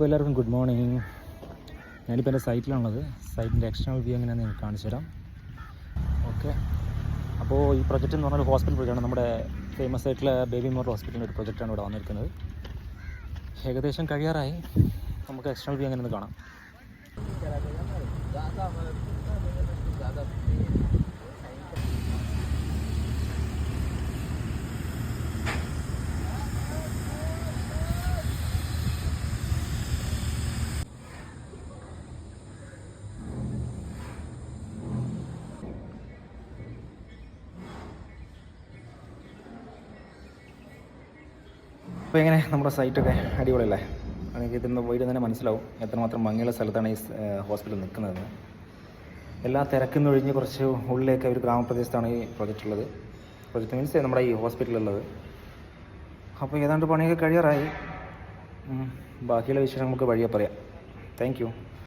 അപ്പോൾ എല്ലാവർക്കും good morning. ഞാനിപ്പോൾ എൻ്റെ സൈറ്റിലാണുള്ളത്. സൈറ്റിൻ്റെ എക്സ്റ്റേണൽ വ്യൂ എങ്ങനെയാണെന്ന് നിങ്ങൾക്ക് കാണിച്ചു തരാം. ഓക്കെ, അപ്പോൾ ഈ പ്രൊജക്റ്റ് എന്ന് പറഞ്ഞാൽ ഹോസ്പിറ്റൽ പ്രൊജക്റ്റാണ്. നമ്മുടെ ഫേമസ് ആയിട്ടുള്ള ബേബി മോർ ഹോസ്പിറ്റലിൻ്റെ ഒരു പ്രൊജക്റ്റാണ് ഇവിടെ വന്നിരിക്കുന്നത്. ഏകദേശം കഴിയാറായി. നമുക്ക് എക്സ്റ്റേണൽ വ്യൂ എങ്ങനെയെന്ന് കാണാം. അപ്പോൾ എങ്ങനെ നമ്മുടെ സൈറ്റൊക്കെ അടിപൊളിയല്ലേ? എനിക്ക് ഇതിന്ന് പോയിട്ട് തന്നെ മനസ്സിലാവും എത്രമാത്രം ഭംഗിയുള്ള സ്ഥലത്താണ് ഈ ഹോസ്പിറ്റൽ നിൽക്കുന്നതെന്ന്. എല്ലാ തിരക്കുന്നൊഴിഞ്ഞ് കുറച്ച് ഉള്ളിലേക്ക് ഒരു ഗ്രാമപ്രദേശത്താണ് ഈ പ്രൊജക്റ്റ് ഉള്ളത്. പ്രൊജക്റ്റ് മീൻസ് നമ്മുടെ ഈ ഹോസ്പിറ്റലുള്ളത്. അപ്പോൾ ഏതാണ്ട് പണിയൊക്കെ കഴിയാറായി. ബാക്കിയുള്ള വിഷയം നമുക്ക് വഴിയെ പറയാം. Thank you.